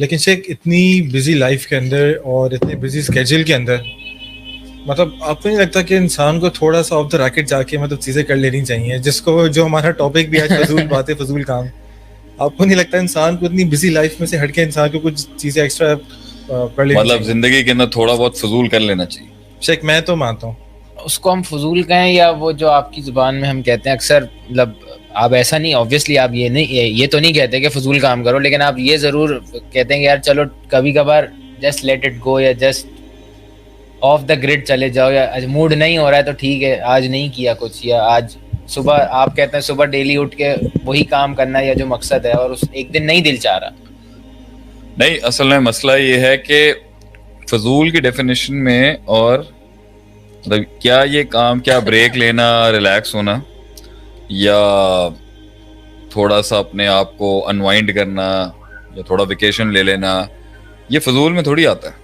لیکن شیخ اتنی busy life کے اندر اور اتنے بزی اسکیجول کے اندر مطلب آپ کو نہیں لگتا کہ انسان کو تھوڑا سا آف دا ریکٹ جا کے مطلب چیزیں کر لینی چاہیے، جس کو جو ہمارا ٹاپک بھی آج فضول باتیں فضول کام، آپ کو نہیں لگتا انسان کو اتنی بزی لائف میں سے ہٹ کے انسان کو کچھ چیزیں ایکسٹرا کر لینی مطلب زندگی کے اندر تھوڑا بہت فضول کر لینا چاہیے؟ شیخ میں تو مانتا ہوں اس کو ہم فضول کہیں یا وہ جو آپ کی زبان میں ہم کہتے ہیں اکثر، مطلب آپ ایسا نہیں، آبویسلی آپ یہ تو نہیں کہتے کہ فضول کام کرو، لیکن آپ یہ ضرور کہتے ہیں کہ یار چلو کبھی کبھار جسٹ لیٹ اٹ گو، یا جسٹ آف دا گریڈ چلے جاؤ، یا موڈ نہیں ہو رہا ہے تو ٹھیک ہے آج نہیں کیا کچھ، یا آج صبح آپ کہتے ہیں صبح ڈیلی اٹھ کے وہی کام کرنا ہے یا جو مقصد ہے، اور اس ایک دن نہیں دل چاہ رہا. نہیں، اصل میں مسئلہ یہ ہے کہ فضول کی ڈیفینیشن میں، اور کیا یہ کام کیا بریک لینا، ریلیکس ہونا، یا تھوڑا سا اپنے آپ کو انوائنڈ کرنا، یا تھوڑا ویکیشن لے لینا، یہ فضول میں تھوڑی آتا ہے.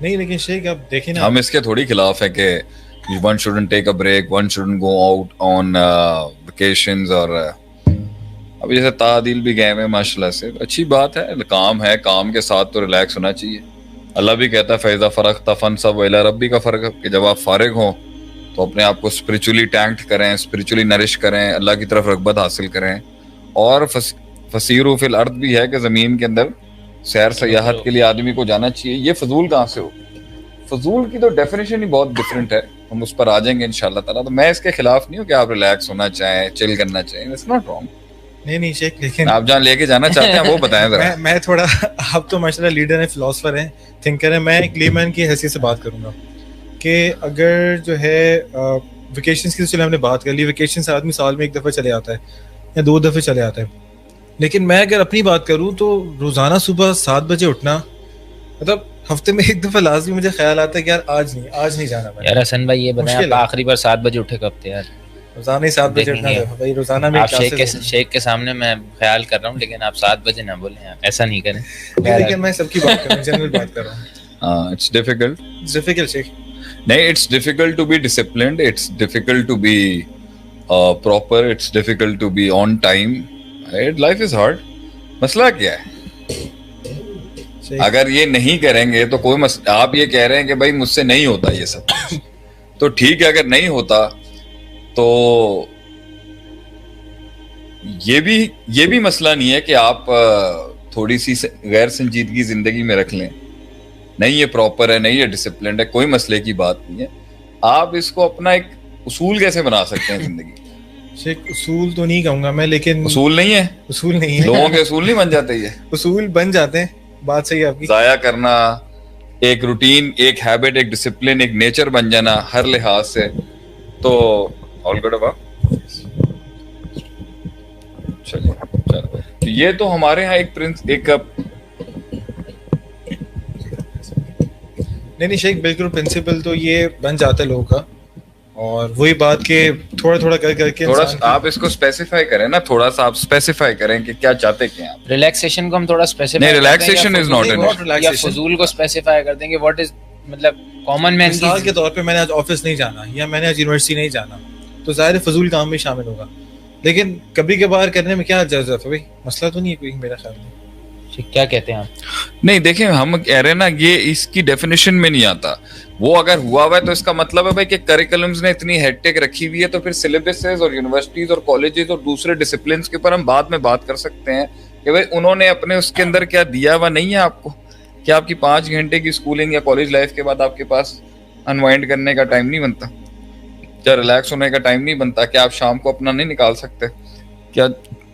نہیں لیکن شیخ آپ دیکھیں نا، ہم اس کے تھوڑی خلاف ہے کہ one shouldn't take a break, one shouldn't go out on vacations. اور اب جیسے تعدیل بھی گئے ہوئے ماشاءاللہ سے، اچھی بات ہے، کام ہے، کام کے ساتھ تو ریلیکس ہونا چاہیے. اللہ بھی کہتا ہے فَإِذَا فَرَغْتَ فَانْصَبْ وَإِلَىٰ رَبِّكَ فَارْغَب، کہ جب آپ فارغ ہوں تو اپنے آپ کو اسپریچولی ٹینکڈ کریں، اسپریچولی نرش کریں، اللہ کی طرف رغبت حاصل کریں. اور فسیروا فی الارض بھی ہے کہ زمین کے اندر سیر سیاحت کے لیے آدمی کو جانا چاہیے. یہ فضول کہاں سے ہو؟ فضول کی تو ڈیفینیشن ہی بہت ڈفرینٹ ہے، ہم اس پر آ جائیں گے انشاءاللہ تعالیٰ. تو میں اس کے خلاف نہیں ہوں کہ آپ ریلیکس ہونا چاہیں، چل کرنا چاہیں، اٹس ناٹ رانگ. نہیں شیخ، لیکن آپ جہاں لے کے جانا چاہتے ہیں وہ بتائیں ذرا. میں تھوڑا، آپ تو ماشاءاللہ لیڈر ہیں، فلاسفر ہیں، تھنکر ہیں، میں ایک لے مین کی حیثیت سے بات کروں گا کہ اگر جو ہے ویکیشنس کی، چلے ہم نے بات کر لی، ویکیشن سے آدمی سال میں ایک دفعہ چلے آتا ہے یا 2 دفعے چلے آتا ہے، لیکن میں اگر اپنی بات کروں تو روزانہ صبح 7 بجے اٹھنا، مطلب ہفتے میں ایک دفعہ لازمی مجھے خیال آتا ہے کہ یار آج نہیں جانا. یار حسن بھائی یہ بتائیں آپ آخری بار 7 بجے اٹھے کب تھے یار؟ روزانہ ہی 7 بجے اٹھنا ہے بھائی، روزانہ میں شیخ کے سامنے میں خیال کر رہا ہوں، لیکن آپ 7 بجے نہ بولیں، آپ ایسا نہیں کریں. لیکن میں سب کی بات کر رہا ہوں، جنرل بات کر رہا ہوں. ہاں، اٹس ڈیفیکلٹ شیخ. نہیں، it's difficult to be disciplined, it's difficult to be proper, it's difficult to be on time. Life is hard. مسئلہ کیا ہے؟ اگر یہ نہیں کریں گے تو کوئی آپ یہ کہہ رہے ہیں کہ بھائی مجھ سے نہیں ہوتا یہ سب، تو ٹھیک ہے، اگر نہیں ہوتا تو یہ بھی مسئلہ نہیں ہے کہ آپ تھوڑی سی غیر سنجیدگی زندگی میں رکھ لیں. نہیں یہ پراپر ہے، نہیں یہ ڈسپلنڈ ہے، کوئی مسئلے کی بات نہیں ہے. آپ اس کو اپنا ایک اصول کیسے بنا سکتے ہیں زندگی؟ شیخ اصول تو نہیں کہوں گا میں، لیکن اصول نہیں ہے، لوگوں کے اصول نہیں بن جاتے، یہ اصول بن جاتے ہیں. بات صحیح ہے آپ کی. ضائع کرنا، ایک روٹین، ایک ہیبٹ، ایک ڈسپلن، ایک نیچر بن جانا ہر لحاظ سے. تو آل گڈ اب چلیے، تو یہ تو ہمارے ہاں ایک نہیں شیخ، بالکل پرنسپل تو یہ بن جاتا ہے لوگوں کا. اور وہی بات کہ تھوڑا تھوڑا کر کے تھوڑا آپ اس کو اسپیسیفائی کریں نا، تھوڑا سا آپ اسپیسیفائی کریں کہ کیا چاہتے کیا ہیں. ریلیکسیشن کو ہم تھوڑا اسپیسیفائی، نہیں، ریلیکسیشن از ناٹ انف، یا فضول کو اسپیسیفائی کر دیں کہ واٹ از، مطلب کامن مین. مثال کے طور پہ میں نے آج آفس نہیں جانا یا میں نے آج یونیورسٹی نہیں جانا، تو ظاہر فضول کام میں شامل ہوگا، لیکن کبھی کبھار کرنے میں کیا جرض ہے بھائی؟ مسئلہ تو نہیں ہے کوئی میرا خیال میں. کیا کہتے ہیں آپ؟ نہیں دیکھیں، ہم کہہ رہے ہیں نا، یہ اس کی ڈیفینیشن میں نہیں آتا. وہ اگر ہوا ہوا ہے تو اس کا مطلب ہے بھائی کہ کریکولمز نے اتنی ہیکٹک رکھی ہوئی ہے، تو پھر سلیبسز اور یونیورسٹیز اور کالجز اور دوسرے ڈسپلنس کے اوپر ہم بعد میں بات کر سکتے ہیں کہ بھائی انہوں نے اپنے اس کے اندر کیا دیا ہوا نہیں ہے آپ کو. کیا آپ کی 5 گھنٹے کی اسکولنگ یا کالج لائف کے بعد آپ کے پاس انوائنڈ کرنے کا ٹائم نہیں بنتا؟ کیا ریلیکس ہونے کا ٹائم نہیں بنتا؟ کیا آپ شام کو اپنا نہیں نکال سکتے کیا؟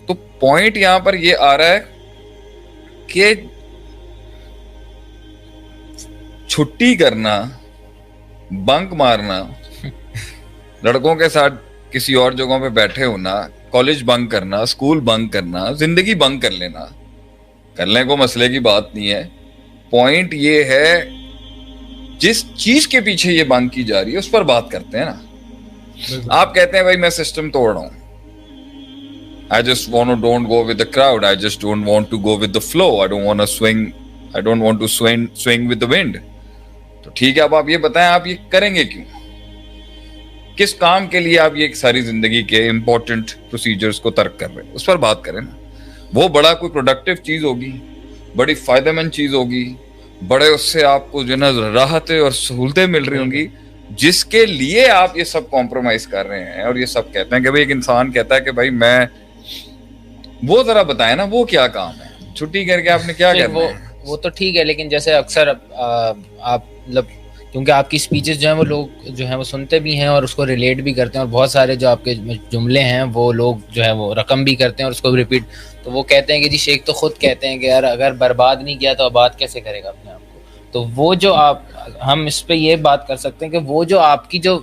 تو پوائنٹ یہاں پر یہ آ رہا ہے کہ چھٹی کرنا، بنک مارنا، لڑکوں کے ساتھ کسی اور جگہوں پہ بیٹھے ہونا، کالج بنک کرنا، اسکول بنک کرنا، زندگی بنک کر لینا، کرنے کو مسئلے کی بات نہیں ہے. پوائنٹ یہ ہے جس چیز کے پیچھے یہ بنک کی جا رہی ہے اس پر بات کرتے ہیں نا. آپ کہتے ہیں بھائی میں سسٹم توڑ رہا ہوں، I just don't go with the crowd, I just don't want to go with the flow, I don't want to swing with the wind. تو ٹھیک ہے، اب آپ یہ بتائیں آپ یہ کریں گے کیوں؟ کس کام کے لیے آپ یہ ساری زندگی کے امپورٹنٹ پروسیجرز کو ترک کر رہے ہیں؟ اس پر بات کریں نا. وہ بڑا کوئی پروڈکٹیو چیز ہوگی، بڑی فائدہ مند چیز ہوگی, بڑے اس سے آپ کو جو ہے نا راحتیں اور سہولتیں مل رہی ہوں گی, جس کے لیے آپ یہ سب کمپرومائز کر رہے ہیں. اور یہ سب کہتے ہیں کہ بھائی ایک انسان کہتا ہے کہ بھائی میں, وہ ذرا بتائیں نا وہ کیا کام ہے, چھٹی کر کے آپ نے کیا کرنا ہے. وہ تو ٹھیک ہے, لیکن جیسے اکثر آپ مطلب کیونکہ آپ کی سپیچز جو ہیں وہ لوگ جو ہیں وہ سنتے بھی ہیں اور اس کو ریلیٹ بھی کرتے ہیں, اور بہت سارے جو آپ کے جملے ہیں وہ لوگ جو ہے وہ رقم بھی کرتے ہیں اور اس کو ریپیٹ. تو وہ کہتے ہیں کہ جی شیخ تو خود کہتے ہیں کہ یار اگر برباد نہیں کیا تو آباد کیسے کرے گا اپنے آپ کو. تو وہ جو آپ, ہم اس پہ یہ بات کر سکتے ہیں کہ وہ جو آپ کی جو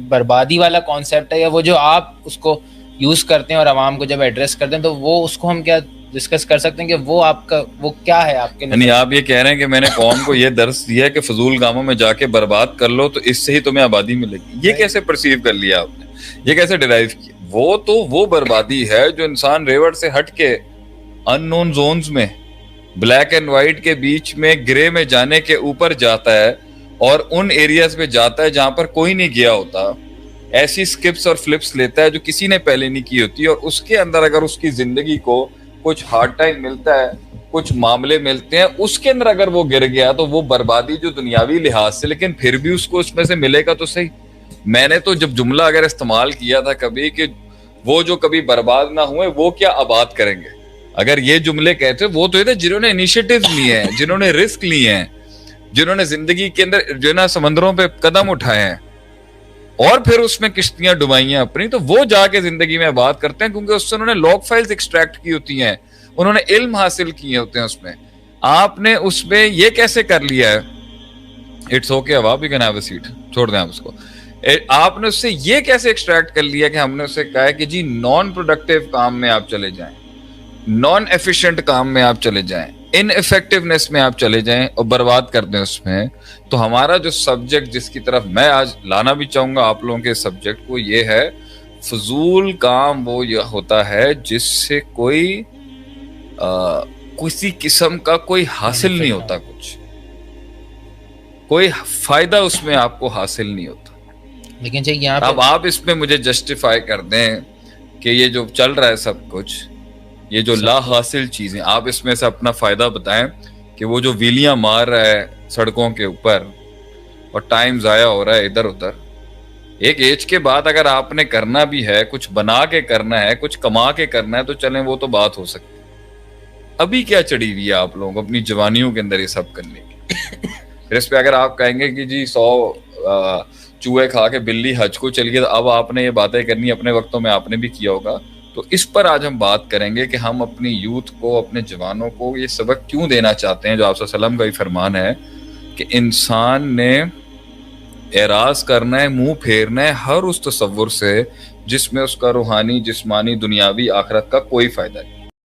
بربادی والا کانسیپٹ ہے, یا وہ جو آپ اس کو یوز کرتے ہیں اور عوام کو جب ایڈریس کرتے ہیں, تو وہ اس کو ہم کیا ڈسکس کر سکتے ہیں کہ وہ آپ کا وہ کیا ہے آپ کے. یعنی آپ یہ کہہ رہے ہیں کہ میں نے قوم کو یہ درس دیا ہے کہ فضول کاموں میں جا کے برباد کر لو تو اس سے ہی تمہیں آبادی ملے گی. یہ کیسے پرسیو کر لیا آپ نے, یہ کیسے ڈرائیو کیا؟ وہ تو وہ بربادی ہے جو انسان ریور سے ہٹ کے ان نون زونز میں, بلیک اینڈ وائٹ کے بیچ میں, گرے میں جانے کے اوپر جاتا ہے اور ان ایریاز پہ جاتا ہے جہاں پر کوئی نہیں گیا ہوتا, ایسی سکپس اور فلپس لیتا ہے جو کسی نے پہلے نہیں کی ہوتی, اور اس کے اندر اگر اس کی زندگی کو کچھ ہارڈ ٹائم ملتا ہے, کچھ معاملے ملتے ہیں, اس کے اندر اگر وہ گر گیا تو وہ بربادی جو دنیاوی لحاظ سے, لیکن پھر بھی اس کو اس میں سے ملے گا تو صحیح. میں نے تو جب جملہ اگر استعمال کیا تھا کبھی کہ وہ جو کبھی برباد نہ ہوئے وہ کیا آباد کریں گے, اگر یہ جملے کہتے وہ تو یہ تھے جنہوں نے انیشیٹیو لیے ہیں, جنہوں نے رسک لیے ہیں, جنہوں نے زندگی کے اندر جو ہے نا سمندروں پہ قدم اٹھائے ہیں اور پھر اس میں کشتیاں ڈبائی ہیں اپنی, تو وہ جا کے زندگی میں آباد کرتے ہیں, کیونکہ اس سے انہوں نے لاگ فائلز ایکسٹریکٹ کی ہوتی ہیں, انہوں نے علم حاصل کیے ہوتے ہیں اس میں. آپ نے اس میں یہ کیسے کر لیا ہے, اٹس اوکے اب you can have a seat, چھوڑ دیں آپ اس کو. آپ نے اس سے یہ کیسے ایکسٹریکٹ کر لیا کہ ہم نے اس سے کہا ہے کہ جی نان پروڈکٹیو کام میں آپ چلے جائیں, نان ایفیشینٹ کام میں آپ چلے جائیں, ان افیکٹونیس میں آپ چلے جائیں اور برباد کر دیں اس میں. تو ہمارا جو سبجیکٹ جس کی طرف میں آج لانا بھی چاہوں گا آپ لوگوں کے سبجیکٹ کو, یہ ہے فضول کام وہ یہ ہوتا ہے جس سے کوئی کسی قسم کا کوئی حاصل نہیں ہوتا, کچھ کوئی فائدہ اس میں آپ کو حاصل نہیں ہوتا. لیکن یہاں اب آپ اس میں مجھے جسٹیفائی کر دیں کہ یہ جو چل رہا ہے سب کچھ, یہ جو لا حاصل چیزیں, آپ اس میں سے اپنا فائدہ بتائیں کہ وہ جو ویلیاں مار رہا ہے سڑکوں کے اوپر اور ٹائم ضائع ہو رہا ہے ادھر ادھر, ایک ایج کے بعد اگر آپ نے کرنا بھی ہے, کچھ بنا کے کرنا ہے, کچھ کما کے کرنا ہے, تو چلیں وہ تو بات ہو سکتی ہے. ابھی کیا چڑھی ہوئی ہے آپ لوگوں کو اپنی جوانیوں کے اندر یہ سب کرنے کی. پھر اس پہ اگر آپ کہیں گے کہ جی 100 چوہے کھا کے بلی حج کو چل گئی, تو اب آپ نے یہ باتیں کرنی اپنے وقتوں میں آپ نے بھی کیا ہوگا. تو اس پر آج ہم بات کریں گے کہ ہم اپنی یوتھ کو, اپنے جوانوں کو یہ سبق کیوں دینا چاہتے ہیں, جو آپ صلی اللہ علیہ وسلم کا ہی فرمان ہے کہ انسان نے اعراض کرنا ہے, منہ پھیرنا ہے ہر اس تصور سے جس میں اس کا روحانی, جسمانی, دنیاوی, آخرت کا کوئی فائدہ نہیں.